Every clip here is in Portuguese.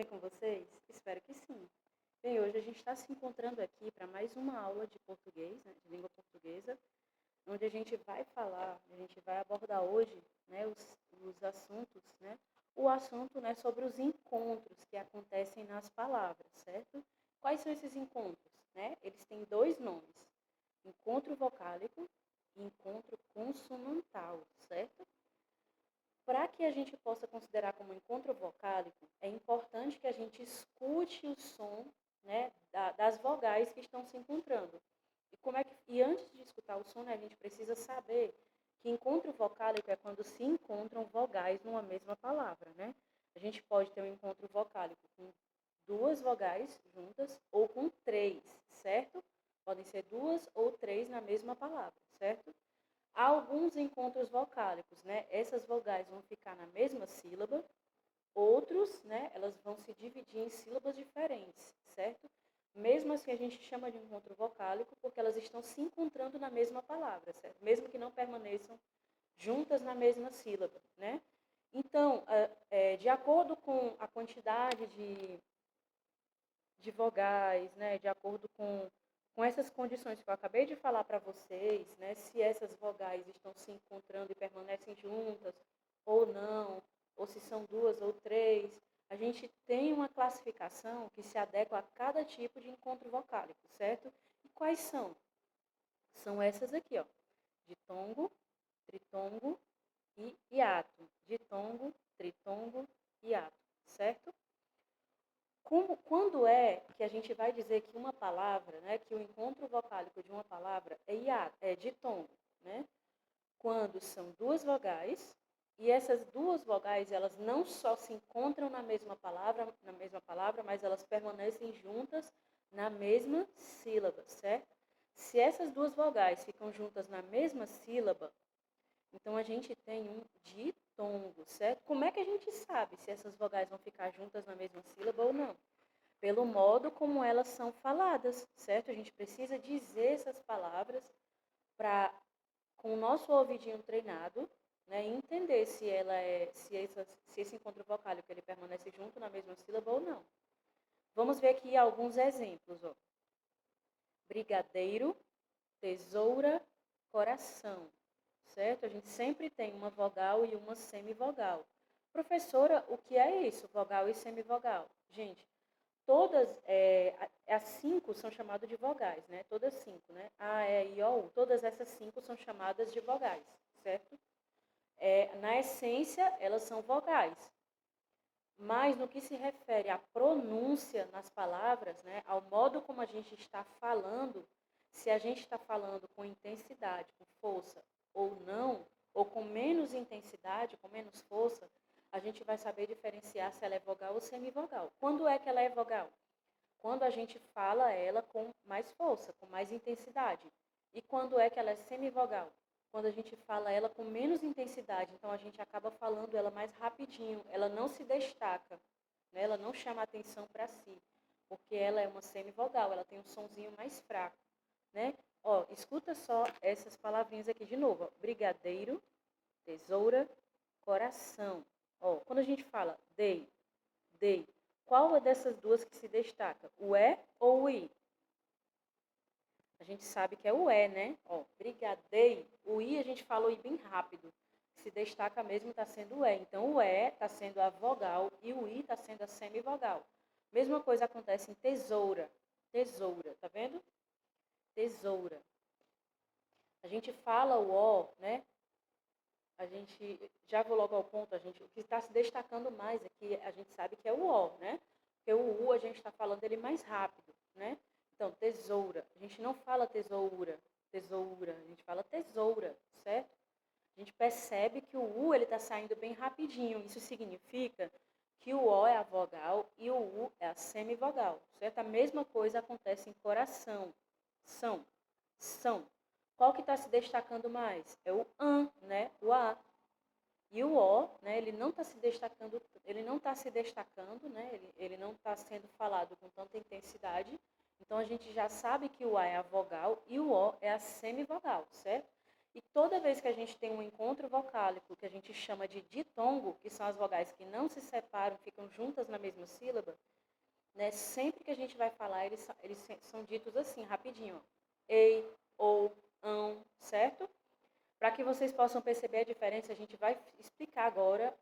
Bem com vocês? Espero que sim. Bem, hoje a gente está se encontrando aqui para mais uma aula de português, né, de língua portuguesa, onde a gente vai abordar hoje, né, os assuntos, né, o assunto, né, sobre os encontros que acontecem nas palavras, certo? Quais são esses encontros, né? Eles têm dois nomes: encontro vocálico e encontro consonantal, certo? Para que a gente possa considerar como encontro vocálico, é importante que a gente escute o som, né, das vogais que estão se encontrando. E antes de escutar o som, né, a gente precisa saber que encontro vocálico é quando se encontram vogais numa mesma palavra, né? A gente pode ter um encontro vocálico com duas vogais juntas ou com três, certo? Podem ser duas ou três na mesma palavra, certo? Há alguns encontros vocálicos, né? Essas vogais vão ficar na mesma sílaba, outros, né, elas vão se dividir em sílabas diferentes, certo? Mesmo assim, a gente chama de encontro vocálico porque elas estão se encontrando na mesma palavra, certo? Mesmo que não permaneçam juntas na mesma sílaba, né? Então, de acordo com a quantidade de vogais, né, de acordo com essas condições que eu acabei de falar para vocês, né, se essas vogais estão se encontrando e permanecem juntas ou não, ou se são duas ou três, a gente tem uma classificação que se adequa a cada tipo de encontro vocálico, certo? E quais são? São essas aqui, ó: ditongo, tritongo e hiato. Ditongo, tritongo, hiato, certo? Quando é que a gente vai dizer que uma palavra, né, que o encontro vocálico de uma palavra é hiato, é ditongo, né? Quando são duas vogais e essas duas vogais elas não só se encontram na mesma palavra, mas elas permanecem juntas na mesma sílaba, certo? Se essas duas vogais ficam juntas na mesma sílaba, então a gente tem um ditongo, certo? Como é que a gente sabe se essas vogais vão ficar juntas na mesma sílaba ou não? Pelo modo como elas são faladas, certo? A gente precisa dizer essas palavras para, com o nosso ouvidinho treinado, né, entender se esse encontro vocálico ele permanece junto na mesma sílaba ou não. Vamos ver aqui alguns exemplos, ó: brigadeiro, tesoura, coração, certo? A gente sempre tem uma vogal e uma semivogal. Professora, o que é isso, vogal e semivogal? Gente, todas, as cinco são chamadas de vogais, né? Todas cinco, né? A, E, I, O, U. Todas essas cinco são chamadas de vogais, certo? Na essência, elas são vogais. Mas no que se refere à pronúncia nas palavras, né, ao modo como a gente está falando, se a gente está falando com intensidade, com força ou não, ou com menos intensidade, com menos força, a gente vai saber diferenciar se ela é vogal ou semivogal. Quando é que ela é vogal? Quando a gente fala ela com mais força, com mais intensidade. E quando é que ela é semivogal? Quando a gente fala ela com menos intensidade, então a gente acaba falando ela mais rapidinho, ela não se destaca, né? Ela não chama atenção para si, porque ela é uma semivogal, ela tem um sonzinho mais fraco, né? Ó, escuta só essas palavrinhas aqui de novo, ó: brigadeiro, tesoura, coração. Ó, quando a gente fala dei, qual é dessas duas que se destaca? O é ou o i? A gente sabe que é o é, né? Ó, brigadeiro, o i a gente fala o i bem rápido. Se destaca mesmo está sendo o é. Então o é está sendo a vogal e o i está sendo a semivogal. Mesma coisa acontece em tesoura. Tesoura, tá vendo? Tesoura. A gente fala o ó, né? A gente, já vou logo ao ponto, o que está se destacando mais aqui, a gente sabe que é o ó, né? Porque o u a gente está falando ele mais rápido, né? Então, tesoura. A gente não fala tesoura, tesoura. A gente fala tesoura, certo? A gente percebe que o u ele está saindo bem rapidinho. Isso significa que o o é a vogal e o u é a semivogal, certo? A mesma coisa acontece em coração. São. Qual que está se destacando mais? É o né? O a. E o o, né? Ele não está se destacando, né? Ele não está sendo falado com tanta intensidade. Então a gente já sabe que o a é a vogal e o o é a semivogal, certo? E toda vez que a gente tem um encontro vocálico, que a gente chama de ditongo, que são as vogais que não se separam, ficam juntas na mesma sílaba, né? Sempre que a gente vai falar, eles são ditos assim, rapidinho. Ó. Ei, ou, ão, certo? Para que vocês possam perceber a diferença, a gente vai explicar agora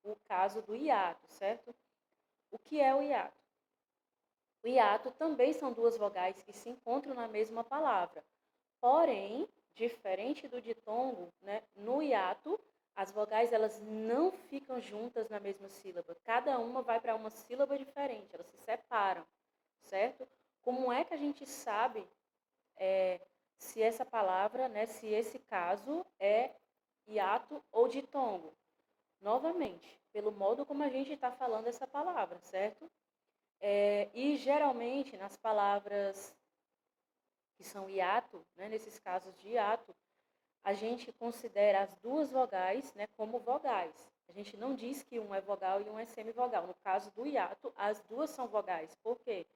o caso do hiato, certo? O que é o hiato? O hiato também são duas vogais que se encontram na mesma palavra. Porém, diferente do ditongo, né, no hiato, as vogais elas não ficam juntas na mesma sílaba. Cada uma vai para uma sílaba diferente, elas se separam, certo? Como é que a gente sabe se essa palavra, né, se esse caso é hiato ou ditongo? Novamente, pelo modo como a gente está falando essa palavra, certo? E geralmente nas palavras que são hiato, né, nesses casos de hiato, a gente considera as duas vogais, né, como vogais. A gente não diz que um é vogal e um é semivogal. No caso do hiato, as duas são vogais. Por quê?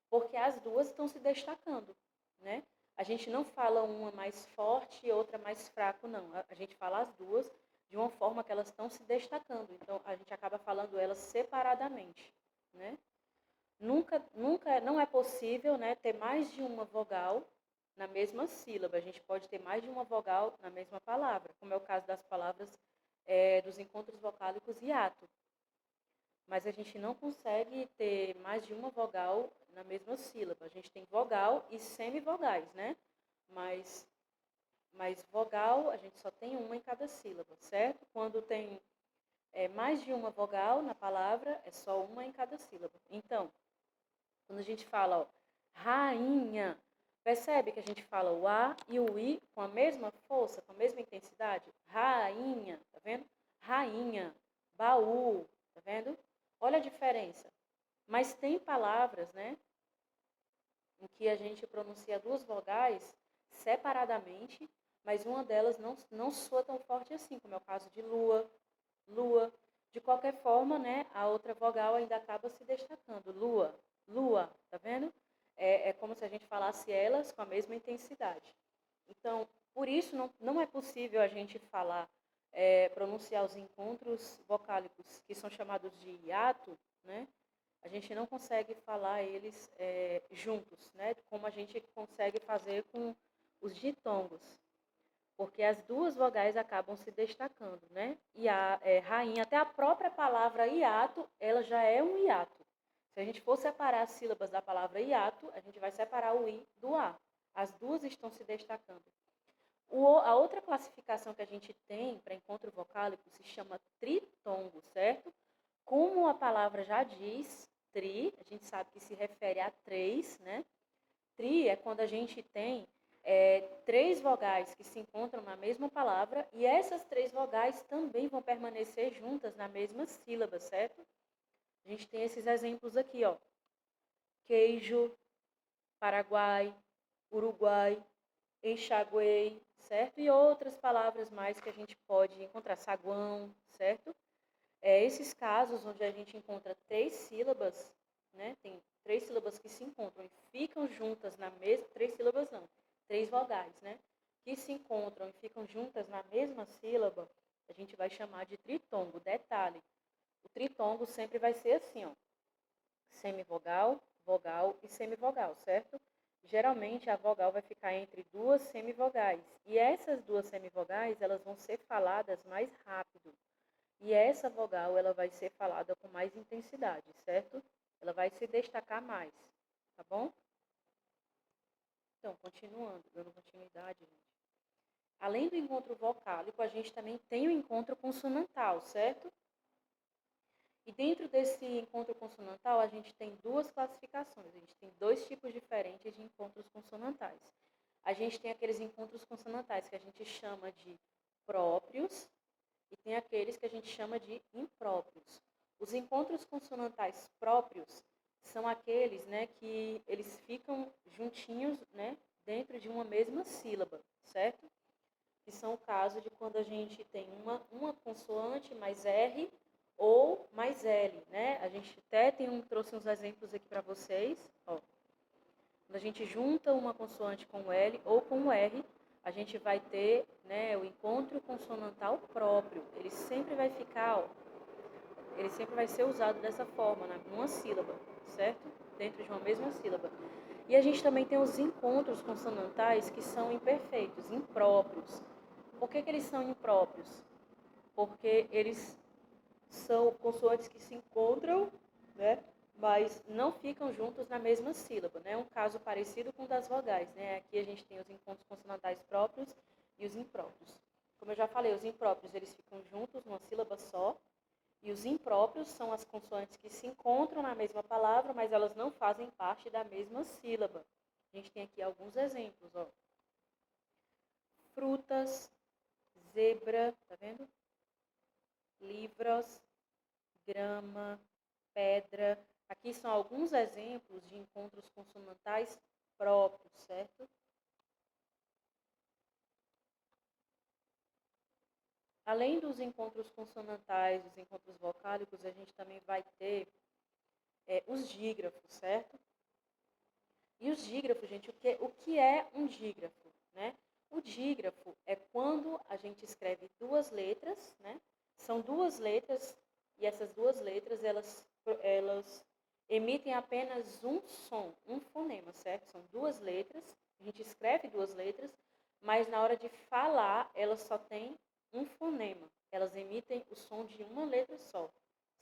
Porque as duas estão se destacando, né? A gente não fala uma mais forte e outra mais fraco, não. A gente fala as duas de uma forma que elas estão se destacando. Então, a gente acaba falando elas separadamente, né? Nunca, não é possível, né, ter mais de uma vogal na mesma sílaba. A gente pode ter mais de uma vogal na mesma palavra, como é o caso das palavras dos encontros vocálicos hiato. Mas a gente não consegue ter mais de uma vogal na mesma sílaba. A gente tem vogal e semivogais, né? Mas vogal, a gente só tem uma em cada sílaba, certo? Quando tem mais de uma vogal na palavra, é só uma em cada sílaba. Então, quando a gente fala, ó, rainha, percebe que a gente fala o A e o I com a mesma força, com a mesma intensidade? Rainha, tá vendo? Rainha, baú, tá vendo? Olha a diferença. Mas tem palavras, né, em que a gente pronuncia duas vogais separadamente, mas uma delas não soa tão forte assim, como é o caso de lua, lua. De qualquer forma, né, a outra vogal ainda acaba se destacando. Lua, lua, tá vendo? É como se a gente falasse elas com a mesma intensidade. Então, por isso não é possível a gente falar, pronunciar os encontros vocálicos que são chamados de hiato, né? A gente não consegue falar eles juntos, né? Como a gente consegue fazer com os ditongos, porque as duas vogais acabam se destacando, né? E a rainha, até a própria palavra hiato, ela já é um hiato. Se a gente for separar as sílabas da palavra hiato, a gente vai separar o i do a. As duas estão se destacando. A outra classificação que a gente tem para encontro vocálico se chama tritongo, certo? Como a palavra já diz, tri, a gente sabe que se refere a três, né? Tri é quando a gente tem três vogais que se encontram na mesma palavra e essas três vogais também vão permanecer juntas na mesma sílaba, certo? A gente tem esses exemplos aqui, ó. Queijo, Paraguai, Uruguai, enxaguei, certo? E outras palavras mais que a gente pode encontrar, saguão, certo? Esses casos onde a gente encontra três sílabas, né? Tem três sílabas que se encontram e ficam juntas na mesma... Três sílabas não, três vogais, né? Que se encontram e ficam juntas na mesma sílaba, a gente vai chamar de tritongo. Detalhe, o tritongo sempre vai ser assim, ó. Semivogal, vogal e semivogal, certo? Geralmente a vogal vai ficar entre duas semivogais. E essas duas semivogais, elas vão ser faladas mais rápido. E essa vogal, ela vai ser falada com mais intensidade, certo? Ela vai se destacar mais, tá bom? Então, continuando, dando continuidade, gente. Além do encontro vocálico, a gente também tem o encontro consonantal, certo? E dentro desse encontro consonantal, a gente tem duas classificações. A gente tem dois tipos diferentes de encontros consonantais. A gente tem aqueles encontros consonantais que a gente chama de próprios e tem aqueles que a gente chama de impróprios. Os encontros consonantais próprios são aqueles, né, que eles ficam juntinhos, né, dentro de uma mesma sílaba, certo? Que são o caso de quando a gente tem uma consoante mais R ou mais L, né? A gente até trouxe uns exemplos aqui para vocês, ó. Quando a gente junta uma consoante com o L ou com o R, a gente vai ter, né, o encontro consonantal próprio. Ele sempre vai ficar, ó, ele sempre vai ser usado dessa forma, né, numa sílaba, certo? Dentro de uma mesma sílaba. E a gente também tem os encontros consonantais que são imperfeitos, impróprios. Por que eles são impróprios? Porque eles são consoantes que se encontram, né, mas não ficam juntos na mesma sílaba, né? Um caso parecido com o das vogais, né? Aqui a gente tem os encontros consonantais próprios e os impróprios. Como eu já falei, os impróprios eles ficam juntos numa sílaba só, e os impróprios são as consoantes que se encontram na mesma palavra, mas elas não fazem parte da mesma sílaba. A gente tem aqui alguns exemplos, ó. Frutas, zebra, tá vendo? Livros, grama, pedra. Aqui são alguns exemplos de encontros consonantais próprios, certo? Além dos encontros consonantais, dos encontros vocálicos, a gente também vai ter os dígrafos, certo? E os dígrafos, gente, o que é um dígrafo, né? O dígrafo é quando a gente escreve duas letras, né? São duas letras e essas duas letras, elas emitem apenas um som, um fonema, certo? São duas letras, a gente escreve duas letras, mas na hora de falar, elas só têm um fonema. Elas emitem o som de uma letra só,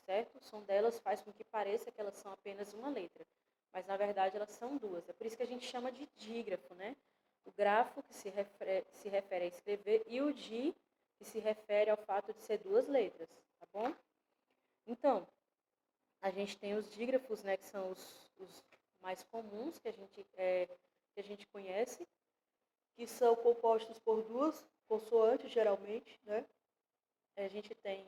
certo? O som delas faz com que pareça que elas são apenas uma letra, mas na verdade elas são duas. É por isso que a gente chama de dígrafo, né? O grafo, que se refere a escrever, e o di, que se refere ao fato de ser duas letras, tá bom? Então, a gente tem os dígrafos, né, que são os mais comuns que a gente conhece, que são compostos por duas consoantes, geralmente, né? A gente tem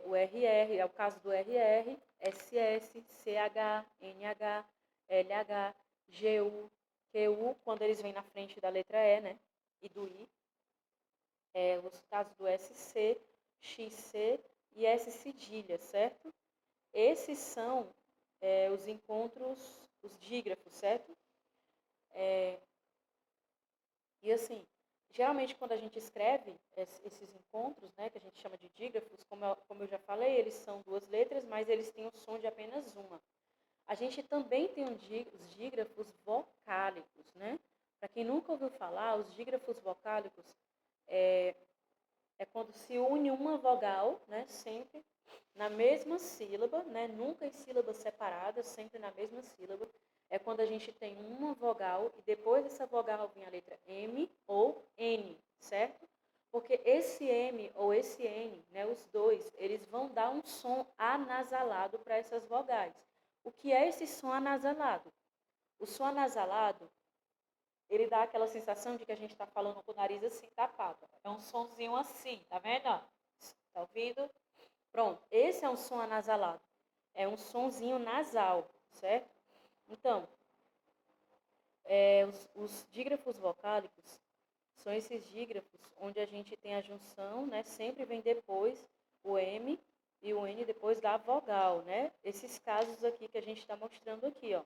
o RR, é o caso do RR, SS, CH, NH, LH, GU, QU, quando eles vêm na frente da letra E, né? E do I. Os casos do SC, XC e S cedilha, certo? Esses são os encontros, os dígrafos, certo? E assim, geralmente quando a gente escreve esses encontros, né, que a gente chama de dígrafos, como eu já falei, eles são duas letras, mas eles têm o som de apenas uma. A gente também tem os dígrafos vocálicos, né? Para quem nunca ouviu falar, os dígrafos vocálicos é, é quando se une uma vogal, né, sempre na mesma sílaba, né, nunca em sílabas separadas, sempre na mesma sílaba. É quando a gente tem uma vogal e depois dessa vogal vem a letra M ou N, certo? Porque esse M ou esse N, né, os dois, eles vão dar um som anasalado para essas vogais. O que é esse som anasalado? O som anasalado, ele dá aquela sensação de que a gente está falando com o nariz assim tapado. É um sonzinho assim, tá vendo? Tá ouvindo? Pronto, esse é um som anasalado. É um sonzinho nasal, certo? Então, os dígrafos vocálicos são esses dígrafos onde a gente tem a junção, né? Sempre vem depois o M e o N depois da vogal, né? Esses casos aqui que a gente está mostrando aqui, ó.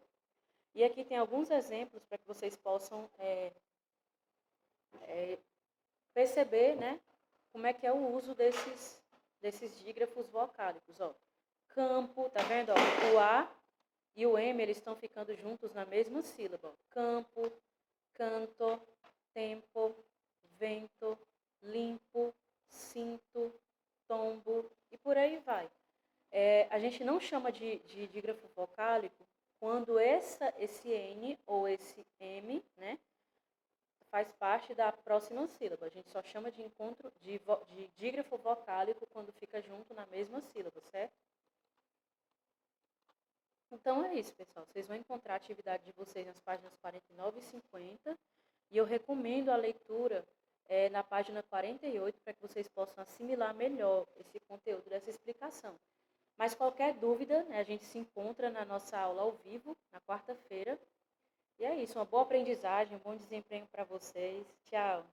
E aqui tem alguns exemplos para que vocês possam perceber, né? Como é que é o uso desses dígrafos vocálicos, ó. Campo, tá vendo? Ó, o A e o M, eles estão ficando juntos na mesma sílaba. Campo, canto, tempo, vento, limpo, cinto, tombo e por aí vai. A gente não chama de dígrafo vocálico quando esse N ou esse M, né, faz parte da próxima sílaba. A gente só chama de encontro de dígrafo vocálico quando fica junto na mesma sílaba, certo? Então é isso, pessoal. Vocês vão encontrar a atividade de vocês nas páginas 49 e 50. E eu recomendo a leitura na página 48 para que vocês possam assimilar melhor esse conteúdo dessa explicação. Mas qualquer dúvida, né, a gente se encontra na nossa aula ao vivo, na quarta-feira. E é isso, uma boa aprendizagem, um bom desempenho para vocês. Tchau!